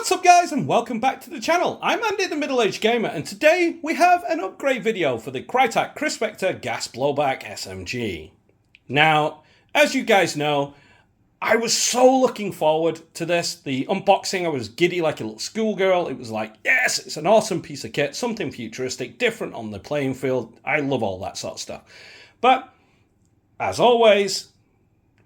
What's up guys, and welcome back to the channel. I'm Andy the Middle-Aged Gamer, and today we have an upgrade video for the Krytac Kriss Vector Gas Blowback SMG. Now, as you guys know, I was so looking forward to this. The unboxing, I was giddy like a little schoolgirl. It was like, yes, it's an awesome piece of kit, something futuristic, different on the playing field. I love all that sort of stuff. But, as always,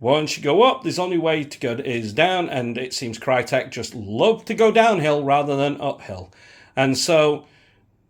once you go up, there's only way to go is down, and it seems Krytac just love to go downhill rather than uphill. And so,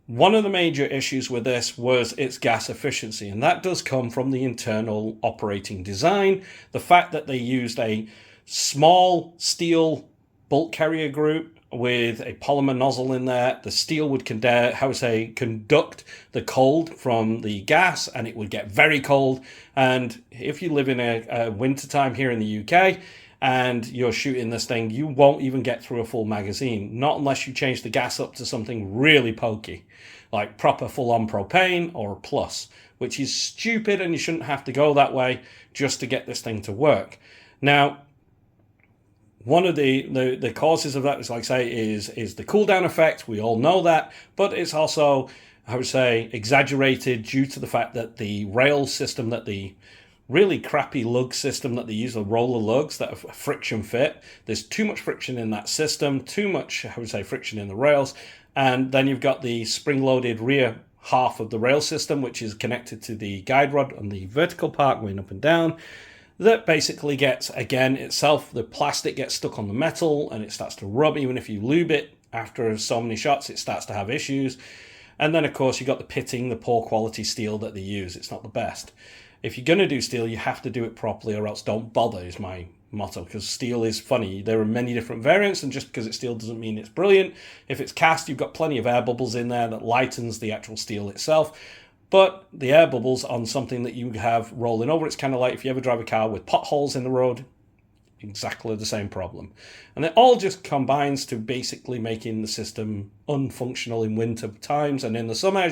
one of the major issues with this was its gas efficiency, and that does come from the internal operating design. The fact that they used a small steel bulk carrier group with a polymer nozzle in there. The steel would conduct the cold from the gas, and it would get very cold. And if you live in a winter time here in the UK and you're shooting this thing, you won't even get through a full magazine, not unless you change the gas up to something really pokey, like proper full-on propane or plus, which is stupid, and you shouldn't have to go that way just to get this thing to work. Now, one of the causes of that is, like I say, is the cooldown effect. We all know that, but it's also, I would say, exaggerated due to the fact that the rail system, that the really crappy lug system that they use, the roller lugs that are friction fit, there's too much friction in that system, too much, I would say, friction in the rails, and then you've got the spring-loaded rear half of the rail system, which is connected to the guide rod on the vertical part going up and down. That basically gets, again, itself, the plastic gets stuck on the metal and it starts to rub. Even if you lube it after so many shots, it starts to have issues. And then, of course, you've got the pitting, the poor quality steel that they use. It's not the best. If you're going to do steel, you have to do it properly, or else don't bother, is my motto, because steel is funny. There are many different variants, and just because it's steel doesn't mean it's brilliant. If it's cast, you've got plenty of air bubbles in there that lightens the actual steel itself. But the air bubbles on something that you have rolling over, it's kind of like if you ever drive a car with potholes in the road, exactly the same problem. And it all just combines to basically making the system unfunctional in winter times. And in the summer,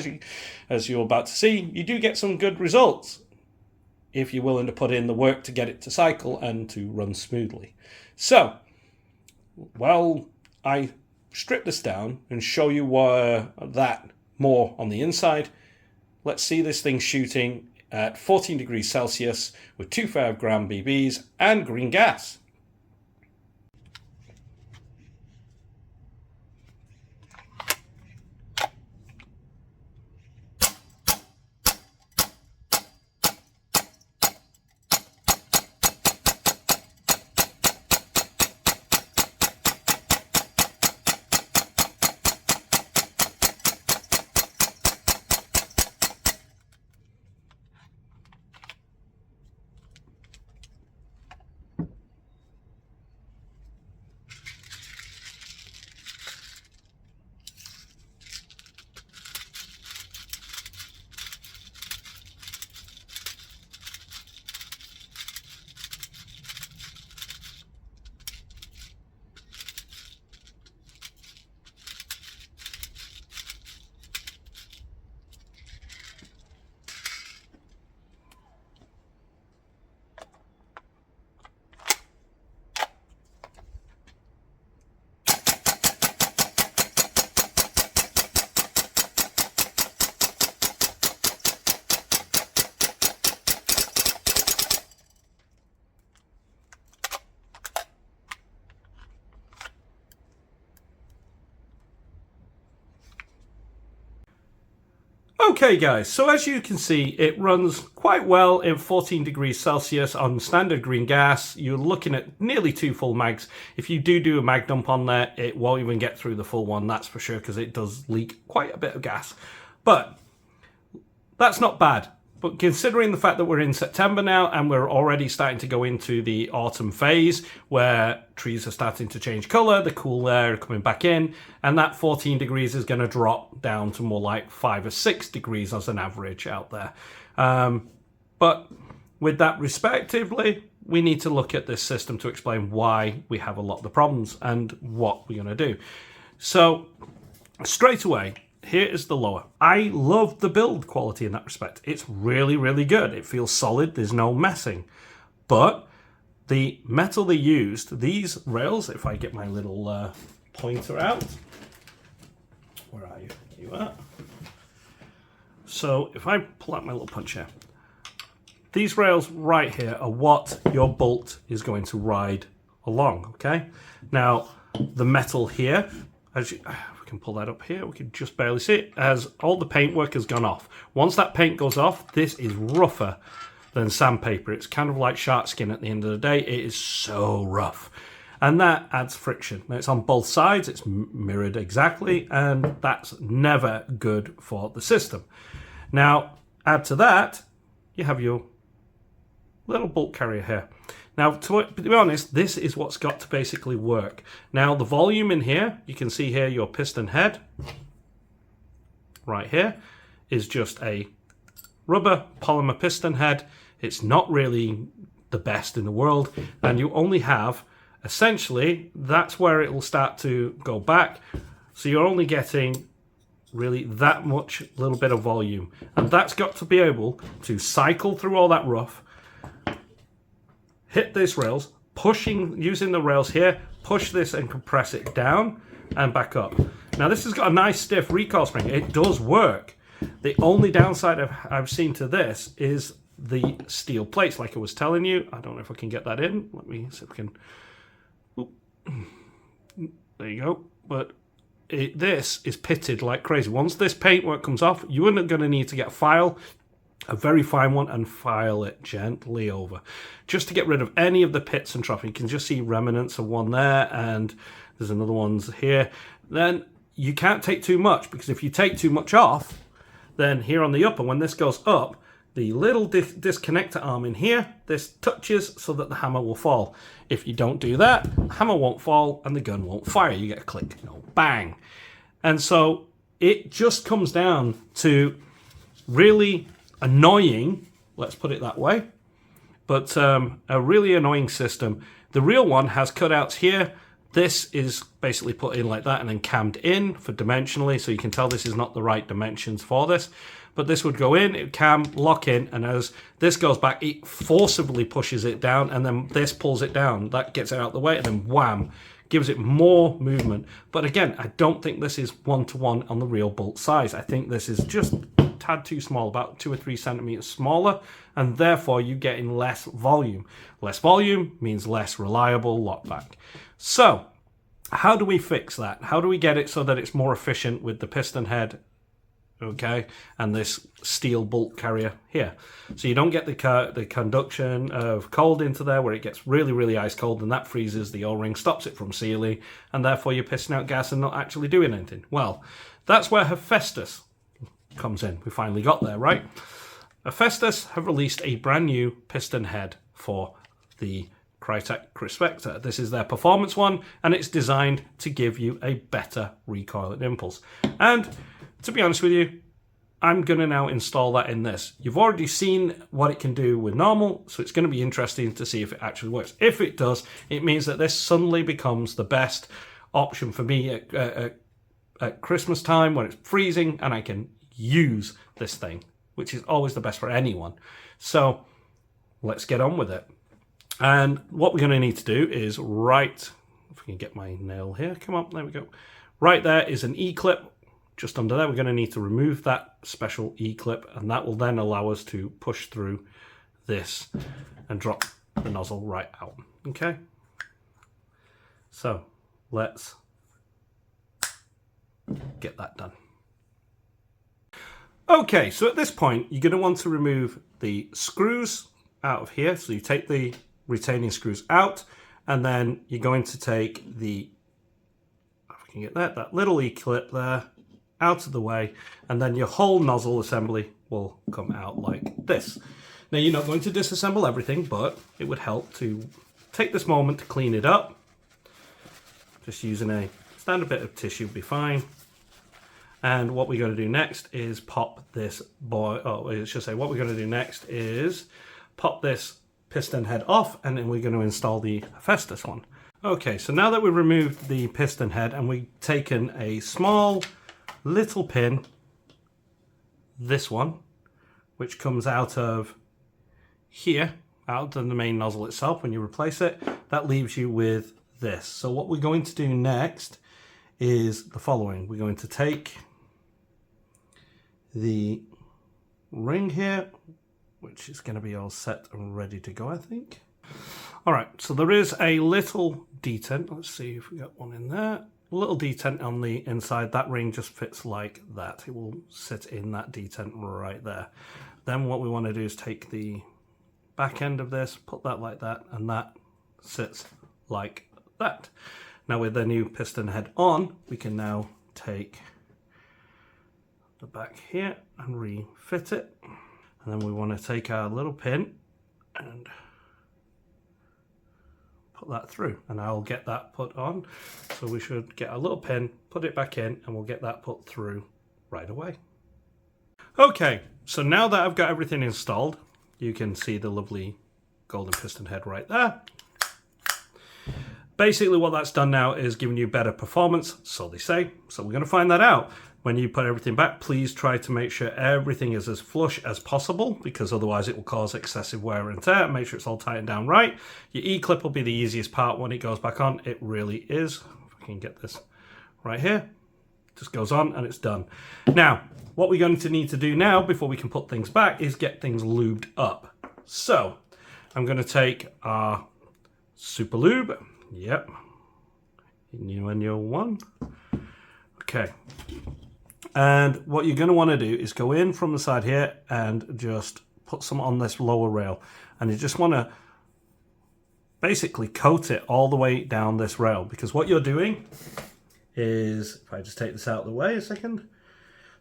as you're about to see, you do get some good results if you're willing to put in the work to get it to cycle and to run smoothly. So, well, I strip this down and show you that more on the inside. Let's see this thing shooting at 14 degrees Celsius with 2.5 gram BBs and green gas. Okay guys, so as you can see, it runs quite well in 14 degrees Celsius on standard green gas. You're looking at nearly 2 full mags. If you do a mag dump on there, it won't even get through the full one, that's for sure, because it does leak quite a bit of gas. But that's not bad. But considering the fact that we're in September now and we're already starting to go into the autumn phase where trees are starting to change colour, the cool air coming back in, and that 14 degrees is going to drop down to more like 5 or 6 degrees as an average out there. But with that respectively, we need to look at this system to explain why we have a lot of the problems and what we're going to do. So straight away, here is the lower. I love the build quality in that respect. It's really, really good. It feels solid. There's no messing. But the metal they used, these rails, if I get my little pointer out. Where are you? You are. So if I pull out my little puncher, these rails right here are what your bolt is going to ride along, okay? Now, the metal here, as you, we can pull that up here, we can just barely see it, as all the paintwork has gone off. Once that paint goes off, this is rougher than sandpaper. It's kind of like shark skin at the end of the day. It is so rough. And that adds friction. Now, it's on both sides, it's mirrored exactly, and that's never good for the system. Now, add to that, you have your little bolt carrier here. Now, to be honest, this is what's got to basically work. Now, the volume in here, you can see here your piston head, right here, is just a rubber polymer piston head. It's not really the best in the world, and you only have, essentially, that's where it will start to go back. So you're only getting really that much little bit of volume, and that's got to be able to cycle through all that rough, hit these rails, using the rails here, push this and compress it down and back up. Now this has got a nice stiff recoil spring. It does work. The only downside I've seen to this is the steel plates, like I was telling you. I don't know if I can get that in. Let me see if I can. Oop. There you go. But this is pitted like crazy. Once this paintwork comes off, you are going to need to get a file, a very fine one, and file it gently over, just to get rid of any of the pits and troughs. You can just see remnants of one there, and there's another one's here. Then you can't take too much, because if you take too much off, then here on the upper, when this goes up, the little disconnector arm in here, this touches so that the hammer will fall. If you don't do that, the hammer won't fall and the gun won't fire. You get a click, no bang. And so it just comes down to really annoying, let's put it that way, but a really annoying system. The real one has cutouts here. This is basically put in like that and then cammed in for dimensionally, so you can tell this is not the right dimensions for this. But this would go in, it would cam, lock in, and as this goes back, it forcibly pushes it down, and then this pulls it down. That gets it out of the way, and then wham, gives it more movement. But again, I don't think this is one-to-one on the real bolt size. I think this is just a tad too small, about 2 or 3 centimeters smaller, and therefore you're getting less volume. Less volume means less reliable lockback. So, how do we fix that? How do we get it so that it's more efficient with the piston head, okay, and this steel bolt carrier here? So you don't get the conduction of cold into there where it gets really, really ice cold, and that freezes the O-ring, stops it from sealing, and therefore you're pissing out gas and not actually doing anything. Well, that's where Hephaestus comes in. We finally got there, right? Hephaestus have released a brand new piston head for the Krytac Kriss Vector. This is their performance one, and it's designed to give you a better recoil and impulse. And to be honest with you, I'm going to now install that in this. You've already seen what it can do with normal, so it's going to be interesting to see if it actually works. If it does, it means that this suddenly becomes the best option for me at Christmas time when it's freezing and I can use this thing, which is always the best for anyone. So let's get on with it. And what we're going to need to do is if we can get my nail here, come on, there we go. Right there is an E-clip. Just under there, we're going to need to remove that special E-clip, and that will then allow us to push through this and drop the nozzle right out. Okay? So, let's get that done. Okay, so at this point, you're going to want to remove the screws out of here. So you take the retaining screws out, and then you're going to take the, if we can get that little E-clip there, out of the way, and then your whole nozzle assembly will come out like this. Now, you're not going to disassemble everything, but it would help to take this moment to clean it up. Just using a standard bit of tissue would be fine. And what we're going to do next is pop this what we're going to do next is pop this piston head off, and then we're going to install the Hephaestus one. Okay, so now that we've removed the piston head and we've taken a small little pin, this one, which comes out of here, out of the main nozzle itself when you replace it, that leaves you with this. So what we're going to do next is the following. We're going to take the ring here, which is going to be all set and ready to go, I think. All right, so there is a little detent. Let's see if we got one in there. A little detent on the inside. That ring just fits like that. It will sit in that detent right there. Then what we want to do is take the back end of this, put that like that, and that sits like that. Now with the new piston head on, we can now take the back here and refit it. And then we want to take our little pin and put that through, and I'll get that put on. So we should get a little pin, put it back in, and we'll get that put through right away. Okay, so now that I've got everything installed, you can see the lovely golden piston head right there. Basically what that's done now is giving you better performance, so they say. So we're going to find that out. When you put everything back, please try to make sure everything is as flush as possible, because otherwise it will cause excessive wear and tear. Make sure it's all tightened down right. Your E-clip will be the easiest part when it goes back on. It really is. If I can get this right here. Just goes on and it's done. Now, what we're going to need to do now before we can put things back is get things lubed up. So, I'm going to take our super lube. Yep. Innuendo 1. Okay. And what you're going to want to do is go in from the side here and just put some on this lower rail. And you just want to basically coat it all the way down this rail. Because what you're doing is, if I just take this out of the way a second.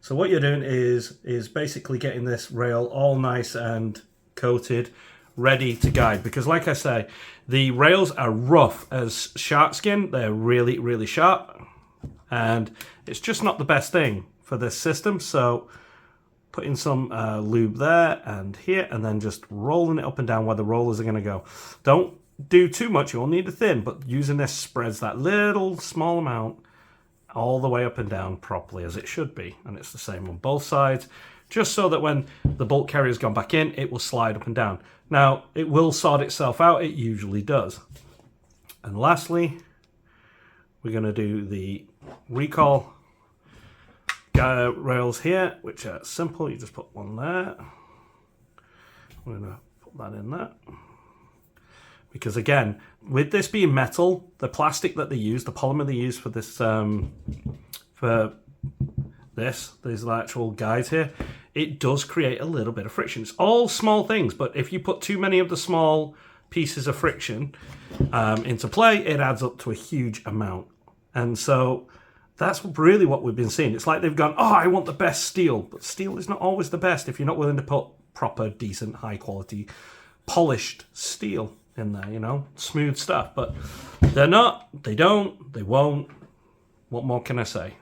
So what you're doing is basically getting this rail all nice and coated, ready to guide. Because like I say, the rails are rough as shark skin. They're really, really sharp. And it's just not the best thing for this system. So putting some lube there and here, and then just rolling it up and down where the rollers are going to go. Don't do too much. You'll need a thin, but using this spreads that little small amount all the way up and down properly as it should be. And it's the same on both sides, just so that when the bolt carrier's gone back in, it will slide up and down. Now, it will sort itself out. It usually does. And lastly, we're going to do the recoil rails here, which are simple. You just put one there. We're going to put that in there. Because again, with this being metal, the plastic that they use, the polymer they use for this, these actual guides here, it does create a little bit of friction. It's all small things, but if you put too many of the small pieces of friction into play, it adds up to a huge amount. And so that's really what we've been seeing. It's like they've gone, oh, I want the best steel. But steel is not always the best if you're not willing to put proper, decent, high quality, polished steel in there, you know, smooth stuff. But they're not, they don't, they won't. What more can I say?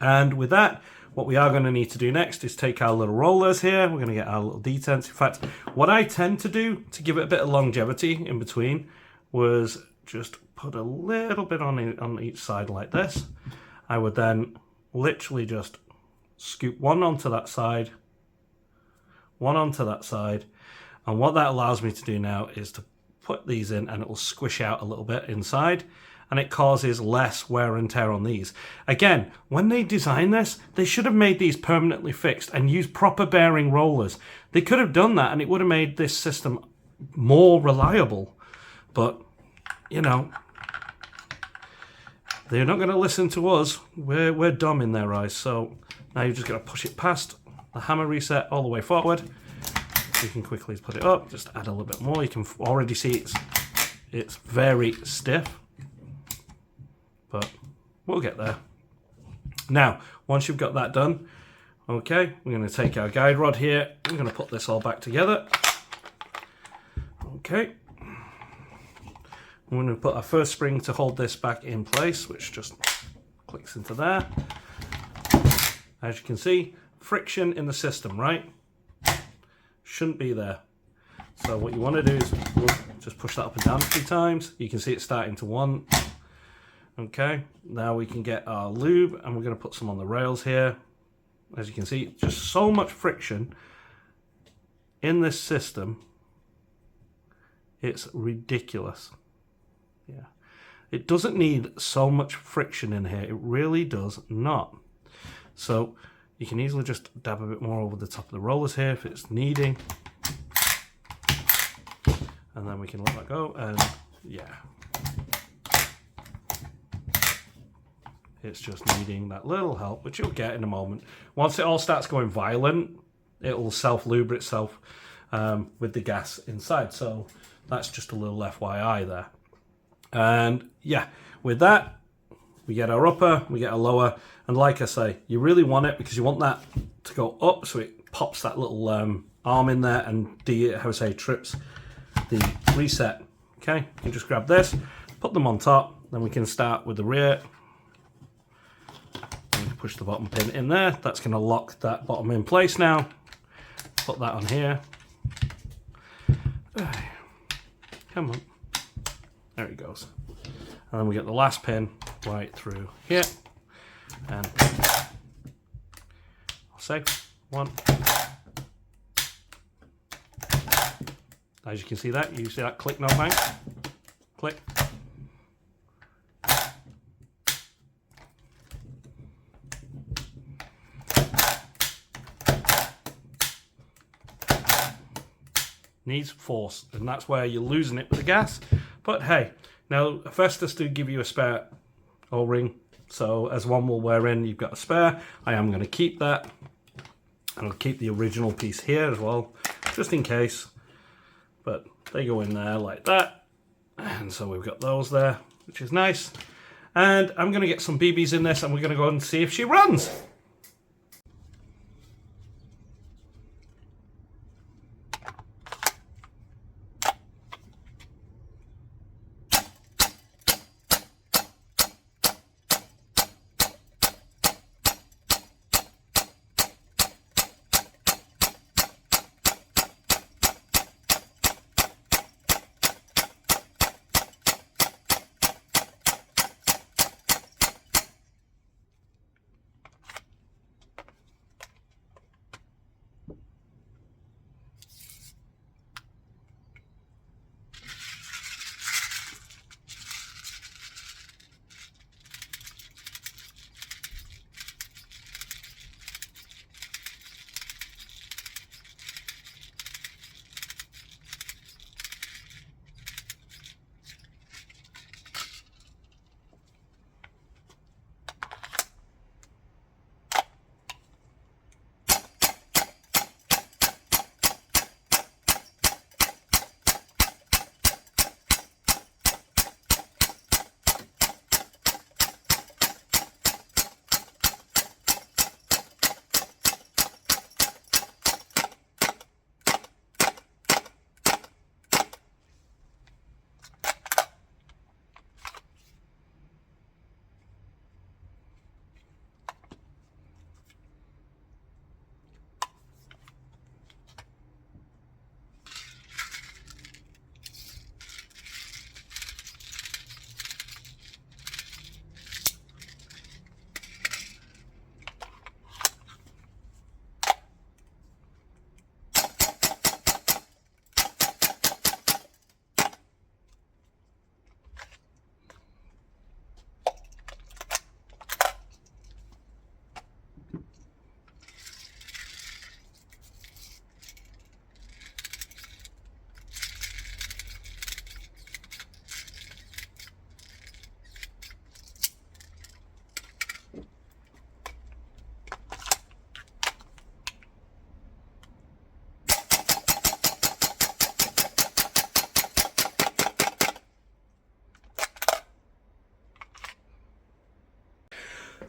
And with that, what we are going to need to do next is take our little rollers here. We're going to get our little detents. In fact, what I tend to do to give it a bit of longevity in between was just put a little bit on each side like this. I would then literally just scoop one onto that side, one onto that side. And what that allows me to do now is to put these in, and it will squish out a little bit inside, and it causes less wear and tear on these. Again, when they designed this, they should have made these permanently fixed and used proper bearing rollers. They could have done that and it would have made this system more reliable. But, you know, they're not going to listen to us. We're dumb in their eyes. So now you've just got to push it past the hammer reset all the way forward. You can quickly put it up, just add a little bit more. You can already see it's very stiff, but we'll get there. Now, once you've got that done, okay, we're going to take our guide rod here. We're going to put this all back together. Okay. We're going to put our first spring to hold this back in place, which just clicks into there. As you can see, friction in the system, right? Shouldn't be there. So what you want to do is just push that up and down a few times. You can see it starting to want. Okay, now we can get our lube and we're going to put some on the rails here. As you can see, just so much friction in this system. It's ridiculous. Yeah. It doesn't need so much friction in here. It really does not. So you can easily just dab a bit more over the top of the rollers here if it's needing. And then we can let that go, and yeah. It's just needing that little help, which you'll get in a moment. Once it all starts going violent, it'll self-lube itself with the gas inside. So that's just a little FYI there. And yeah, with that, we get our upper, we get our lower. And like I say, you really want it because you want that to go up so it pops that little arm in there and trips the reset. Okay, you can just grab this, put them on top, then we can start with the rear. And we can push the bottom pin in there. That's going to lock that bottom in place now. Put that on here. Come on. There it goes. And then we get the last pin right through here. And I'll say 1. As you can see that, you see that click, no bang. Click. Needs force, and that's where you're losing it with the gas. But hey, now Hephaestus do give you a spare O-ring, so as one will wear in, you've got a spare. I am going to keep that, and I'll keep the original piece here as well, just in case. But they go in there like that, and so we've got those there, which is nice. And I'm going to get some BBs in this, and we're going to go and see if she runs.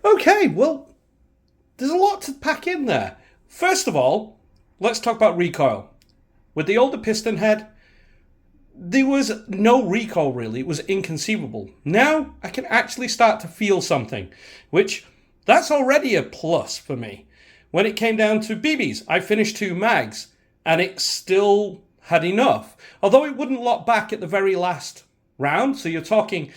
Okay, well, there's a lot to pack in there. First of all, let's talk about recoil. With the older piston head, there was no recoil really. It was inconceivable. Now I can actually start to feel something, which that's already a plus for me. When it came down to BBs, I finished 2 mags and it still had enough. Although it wouldn't lock back at the very last round. So you're talking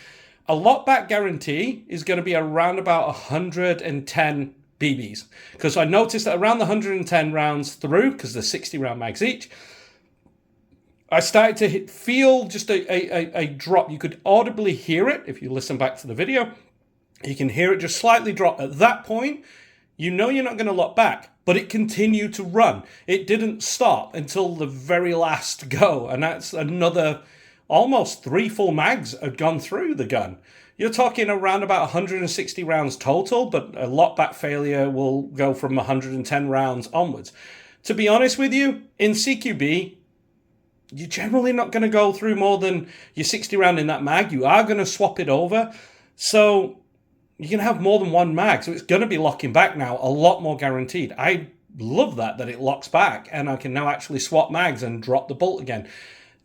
a lock back guarantee is going to be around about 110 BBs. Because I noticed that around the 110 rounds through, because there's 60 round mags each, I started to feel just a drop. You could audibly hear it if you listen back to the video. You can hear it just slightly drop. At that point, you know you're not going to lock back, but it continued to run. It didn't stop until the very last go, and that's another almost 3 full mags had gone through the gun. You're talking around about 160 rounds total, but a lockback failure will go from 110 rounds onwards. To be honest with you, in CQB, you're generally not going to go through more than your 60 round in that mag. You are going to swap it over. So you can have more than one mag. So it's going to be locking back now, a lot more guaranteed. I love that it locks back and I can now actually swap mags and drop the bolt again.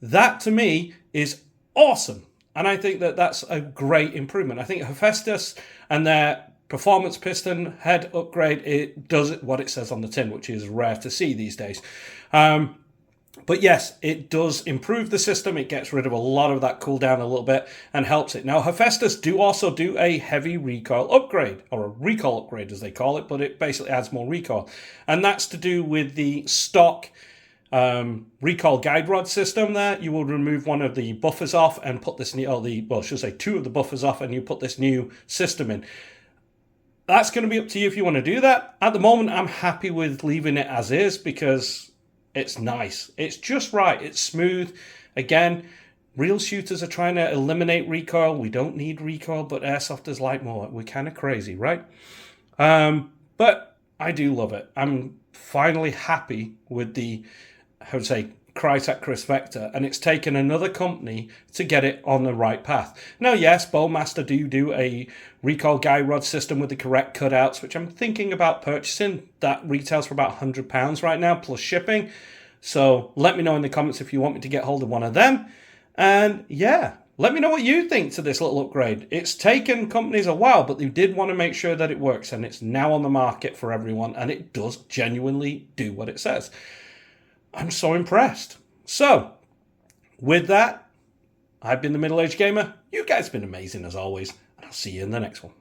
That to me is awesome. And I think that that's a great improvement. I think Hephaestus and their performance piston head upgrade, it does what it says on the tin, which is rare to see these days. But yes, it does improve the system. It gets rid of a lot of that cooldown a little bit and helps it. Now, Hephaestus do also do a heavy recoil upgrade, or a recall upgrade as they call it, but it basically adds more recoil. And that's to do with the stock recoil guide rod system there. You will remove one of the buffers off and put this new, I should say 2 of the buffers off, and you put this new system in. That's going to be up to you if you want to do that. At the moment, I'm happy with leaving it as is because it's nice. It's just right. It's smooth. Again, real shooters are trying to eliminate recoil. We don't need recoil, but airsofters like more. We're kind of crazy, right? But I do love it. I'm finally happy with the, Krytac Kriss Vector, and it's taken another company to get it on the right path. Now, yes, Bowmaster do a recoil guide rod system with the correct cutouts, which I'm thinking about purchasing. That retails for about £100 right now, plus shipping. So let me know in the comments if you want me to get hold of one of them. And yeah, let me know what you think to this little upgrade. It's taken companies a while, but they did want to make sure that it works, and it's now on the market for everyone, and it does genuinely do what it says. I'm so impressed. So, with that, I've been the Middle-Aged Gamer. You guys have been amazing as always, and I'll see you in the next one.